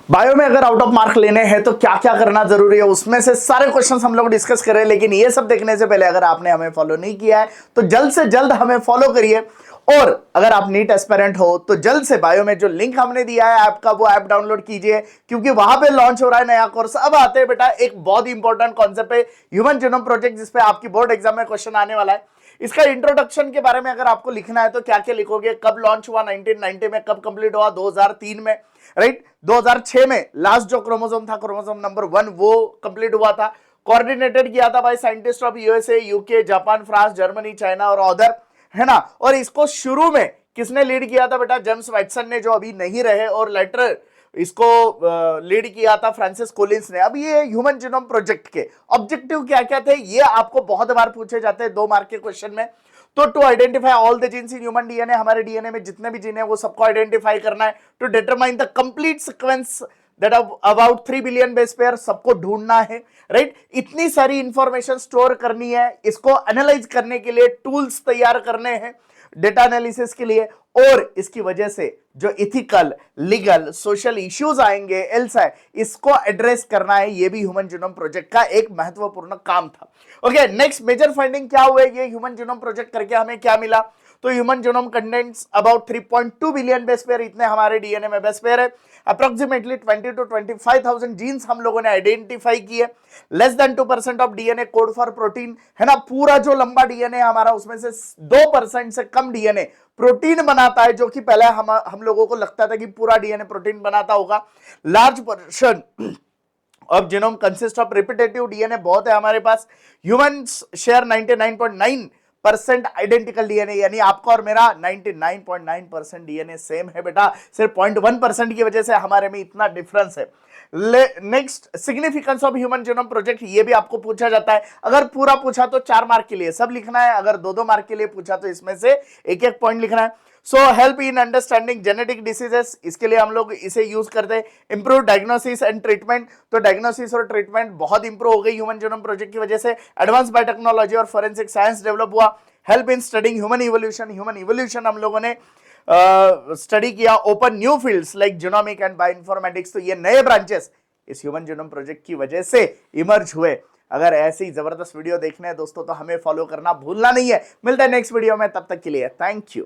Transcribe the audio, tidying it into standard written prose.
Bio में अगर out of mark लेने हैं तो क्या क्या करना जरूरी है, उसमें से सारे क्वेश्चंस हम लोग डिस्कस कर रहे हैं। लेकिन ये सब देखने से पहले अगर आपने हमें फॉलो नहीं किया है तो जल्द से जल्द हमें फॉलो करिए। और अगर आप नीट एस्पिरेंट हो तो जल्द से बायो में जो लिंक हमने दिया है ऐप का, वो ऐप डाउनलोड कीजिए, क्योंकि वहां पे लॉन्च हो रहा है नया कोर्स। अब आते हैं बेटा एक बहुत इंपॉर्टेंट कॉन्सेप्ट है, ह्यूमन जीनोम प्रोजेक्ट, जिसपे आपकी बोर्ड एग्जाम में क्वेश्चन आने वाला है। इसका इंट्रोडक्शन के बारे में अगर आपको लिखना है तो क्या क्या लिखोगे? कब लॉन्च हुआ 1990 में, कब कंप्लीट हुआ 2003 में, राइट? 2006 में लास्ट जो क्रोमोसोम था, क्रोमोसोम नंबर 1, वो कंप्लीट हुआ था। कोऑर्डिनेटेड किया था by scientist of USA, UK, Japan, France, Germany, China और अदर, है ना। और इसको शुरू में किसने लीड किया था बेटा? जेम्स वाटसन ने, जो अभी नहीं रहे, और लेटर इसको लीड किया था फ्रांसिस कोलिंस ने। अब ये ह्यूमन जीनोम प्रोजेक्ट के ऑब्जेक्टिव क्या क्या थे, ये आपको बहुत बार पूछे जाते हैं 2 मार्क के क्वेश्चन में। तो to identify all the genes in human DNA, हमारे डीएनए में जितने भी जीन है वो सबको आइडेंटिफाई करना है। To determine the complete sequence that about 3 billion base pair, सबको ढूंढना है, राइट? इतनी सारी इंफॉर्मेशन स्टोर करनी है, इसको एनालाइज करने के लिए टूल्स तैयार करने हैं डेटा एनालिसिस के लिए। और इसकी वजह से जो इथिकल, लीगल, सोशल इश्यूज आएंगे, एल्स है, इसको एड्रेस करना है। ये भी ह्यूमन जीनोम प्रोजेक्ट का एक महत्वपूर्ण काम था। ओके, नेक्स्ट मेजर फाइंडिंग क्या हुए ये ह्यूमन जीनोम प्रोजेक्ट करके हमें क्या मिला? तो human genome contents about 3.2 billion base pair, इतने हमारे डीएनए में बेस पेयर है। अप्रोक्सीमेटली 20 to 25,000 जीन्स हम लोगों ने आइडेंटिफाई किए। Less than 2% of DNA code for protein, है ना। पूरा जो लंबा डीएनए हमारा, उसमें से 2% से कम डीएनए प्रोटीन बनाता है, जो कि पहले हम लोगों को लगता था कि पूरा डीएनए प्रोटीन बनाता होगा। Large portion of genome consist of repetitive DNA बहुत है हमारे पास। ह्यूमंस शेयर 99.9% आइडेंटिकल डीएनए, यानी आपका और मेरा 99.9% डीएनए सेम है बेटा। सिर्फ 0.1% की वजह से हमारे में इतना डिफरेंस है। Next, significance of human genome project, ये भी आपको पूछा जाता है। अगर पूरा पूछा तो 4 मार्क के लिए सब लिखना है, अगर 2-2 मार्क के लिए पूछा तो इसमें से एक एक पॉइंट लिखना है। So help in understanding genetic diseases, इसके लिए हम लोग इसे यूज करते हैं। इंप्रूव डायग्नोसिस एंड ट्रीटमेंट, तो डायग्नोसिस और ट्रीटमेंट बहुत इंप्रूव हो गई ह्यूमन जीनोम प्रोजेक्ट की वजह से। एडवांस बायोटेक्नोलॉजी और फोरेंसिक साइंस डेवलप हुआ। Help in studying human evolution हम लोगों ने स्टडी किया। Open new fields like genomic and bioinformatics, तो ये नए ब्रांचेस इस ह्यूमन जीनोम प्रोजेक्ट की वजह से इमर्ज हुए। अगर ऐसे ही जबरदस्त वीडियो देखने हैं दोस्तों तो हमें फॉलो करना भूलना नहीं है। मिलता है नेक्स्ट वीडियो में, तब तक के लिए थैंक यू।